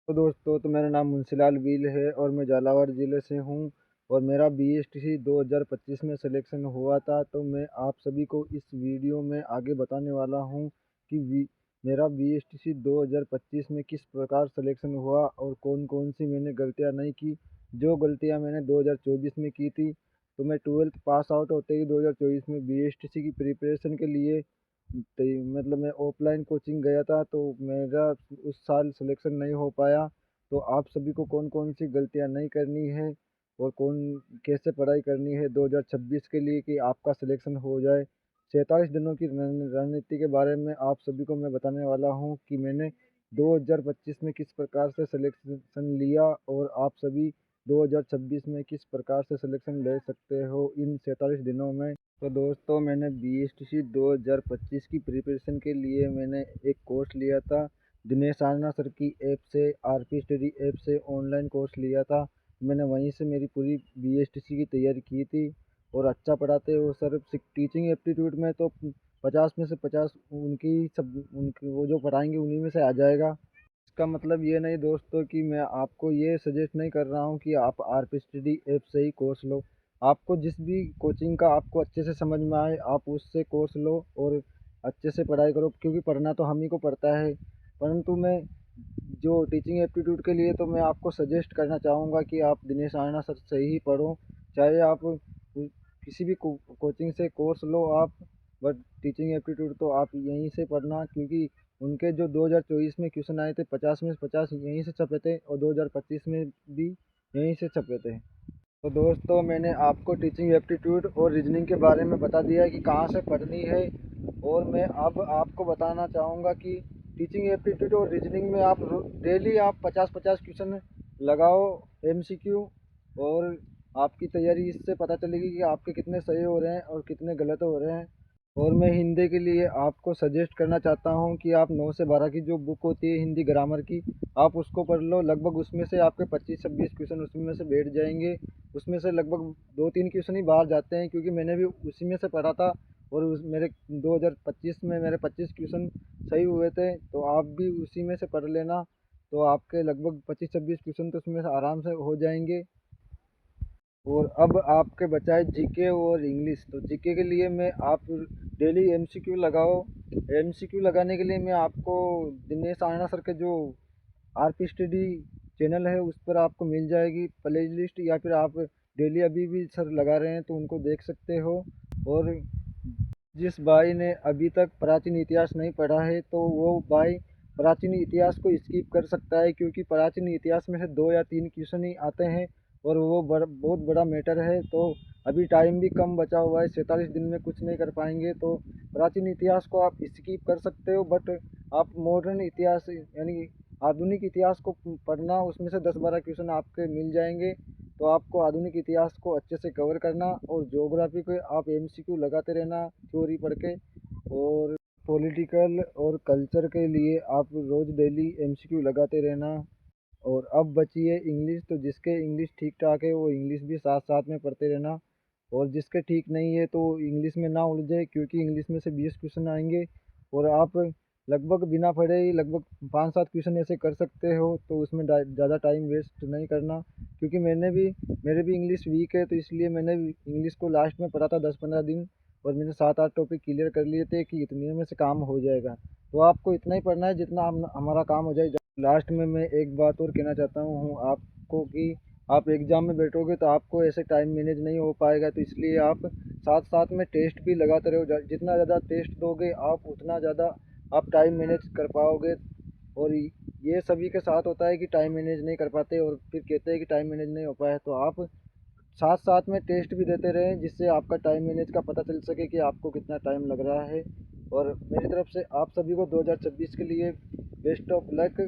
तो मेरा नाम मुंशीलाल वील है और मैं झालावाड़ ज़िले से हूँ। और मेरा बीएसटीसी 2025 में सिलेक्शन हुआ था। तो मैं आप सभी को इस वीडियो में आगे बताने वाला हूँ कि मेरा बीएसटीसी 2025 में किस प्रकार सिलेक्शन हुआ और कौन कौन सी मैंने गलतियाँ नहीं की। जो गलतियाँ मैंने 2024 में की थी, तो मैं 12th पास आउट होते ही 2024 में बीएसटीसी की प्रिपरेशन के लिए तो मतलब मैं ऑफलाइन कोचिंग गया था, तो मेरा उस साल सिलेक्शन नहीं हो पाया। तो आप सभी को कौन कौन सी गलतियां नहीं करनी है और कौन कैसे पढ़ाई करनी है 2026 के लिए कि आपका सिलेक्शन हो जाए। 47 दिनों की रणनीति के बारे में आप सभी को मैं बताने वाला हूं कि मैंने 2025 में किस प्रकार से सिलेक्शन लिया और आप सभी 2026 में किस प्रकार से सिलेक्शन ले सकते हो इन 47 दिनों में। तो दोस्तों, मैंने बीएसटीसी 2025 की प्रिपरेशन के लिए मैंने एक कोर्स लिया था। दिनेश आनना सर की ऐप से, आरपी स्टडी ऐप से ऑनलाइन कोर्स लिया था। मैंने वहीं से मेरी पूरी बीएसटीसी की तैयारी की थी और अच्छा पढ़ाते हो सर। टीचिंग एप्टीट्यूड में तो 50 में से 50 उनकी वो जो पढ़ाएंगे उन्हीं में से आ जाएगा। इसका मतलब ये नहीं दोस्तों कि मैं आपको ये सजेस्ट नहीं कर रहा हूँ कि आप आरपी स्टडी ऐप से ही कोर्स लो। आपको जिस भी कोचिंग का आपको अच्छे से समझ में आए, आप उससे कोर्स लो और अच्छे से पढ़ाई करो, क्योंकि पढ़ना तो हम ही को पड़ता है। परंतु मैं जो टीचिंग एप्टीट्यूड के लिए तो मैं आपको सजेस्ट करना चाहूँगा कि आप दिनेश आनंद सर से ही पढ़ो। चाहे आप किसी भी कोचिंग से कोर्स लो आप, बट टीचिंग एप्टीट्यूड तो आप यहीं से पढ़ना, क्योंकि उनके जो 2024 में क्वेश्चन आए थे 50 में से 50 यहीं से छपे थे और 2025 में भी यहीं से छपे थे। तो दोस्तों, मैंने आपको टीचिंग एप्टीट्यूड और रीजनिंग के बारे में बता दिया कि कहाँ से पढ़नी है। और मैं अब आपको बताना चाहूँगा कि टीचिंग एप्टीट्यूड और रीजनिंग में आप डेली आप 50-50 क्वेश्चन लगाओ, एमसीक्यू। और आपकी तैयारी इससे पता चलेगी कि आपके कितने सही हो रहे हैं और कितने गलत हो रहे हैं। और मैं हिंदी के लिए आपको सजेस्ट करना चाहता हूँ कि आप 9 से 12 की जो बुक होती है हिंदी ग्रामर की, आप उसको पढ़ लो। लगभग उसमें से आपके 25-26 क्वेश्चन उसमें से बैठ जाएंगे। उसमें से लगभग 2-3 क्वेश्चन ही बाहर जाते हैं, क्योंकि मैंने भी उसी में से पढ़ा था। और मेरे 2025 में मेरे 25 क्वेश्चन सही हुए थे, तो आप भी उसी में से पढ़ लेना। तो आपके लगभग 25-26 क्वेश्चन तो उसमें से आराम से हो जाएंगे। और अब आपके बचाए जीके और इंग्लिश। तो जीके के लिए मैं आप डेली एमसीक्यू लगाओ। एमसीक्यू लगाने के लिए मैं आपको दिनेश आनंद सर के जो आरपी स्टडी चैनल है उस पर आपको मिल जाएगी प्ले लिस्ट, या फिर आप डेली अभी भी सर लगा रहे हैं तो उनको देख सकते हो। और जिस भाई ने अभी तक प्राचीन इतिहास नहीं पढ़ा है, तो वो भाई प्राचीन इतिहास को स्किप कर सकता है, क्योंकि प्राचीन इतिहास में से 2 या 3 क्वेश्चन ही आते हैं और वो बहुत बड़ा मैटर है। तो अभी टाइम भी कम बचा हुआ है, 47 दिन में कुछ नहीं कर पाएंगे, तो प्राचीन इतिहास को आप स्किप कर सकते हो। बट आप मॉडर्न इतिहास यानी आधुनिक इतिहास को पढ़ना, उसमें से 10-12 क्वेश्चन आपके मिल जाएंगे। तो आपको आधुनिक इतिहास को अच्छे से कवर करना और ज्योग्राफी को आप एमसीक्यू लगाते रहना थ्योरी पढ़ के। और पॉलिटिकल और कल्चर के लिए आप रोज़ डेली एमसीक्यू लगाते रहना। और अब बची है इंग्लिश, तो जिसके इंग्लिश ठीक ठाक है वो इंग्लिश भी साथ साथ में पढ़ते रहना। और जिसके ठीक नहीं है तो इंग्लिश में ना उलझे, क्योंकि इंग्लिश में से 20 क्वेश्चन आएंगे और आप लगभग बिना पढ़े ही लगभग 5-7 क्वेश्चन ऐसे कर सकते हो। तो उसमें ज़्यादा टाइम वेस्ट नहीं करना, क्योंकि मेरे भी इंग्लिश वीक है, तो इसलिए मैंने इंग्लिश को लास्ट में पढ़ा था 10-15 दिन। और मैंने 7-8 टॉपिक क्लियर कर लिए थे कि इतने में से काम हो जाएगा। तो आपको इतना ही पढ़ना है जितना हमारा काम हो जाए। लास्ट में मैं एक बात और कहना चाहता हूँ आपको कि आप एग्ज़ाम में बैठोगे तो आपको ऐसे टाइम मैनेज नहीं हो पाएगा, तो इसलिए आप साथ साथ में टेस्ट भी लगाते रहो। जितना ज़्यादा टेस्ट दोगे आप उतना ज़्यादा आप टाइम मैनेज कर पाओगे। और ये सभी के साथ होता है कि टाइम मैनेज नहीं कर पाते और फिर कहते हैं कि टाइम मैनेज नहीं हो पाया। तो आप साथ साथ में टेस्ट भी देते रहें, जिससे आपका टाइम मैनेज का पता चल सके कि आपको कितना टाइम लग रहा है। और मेरी तरफ से आप सभी को 2026 के लिए बेस्ट ऑफ लक।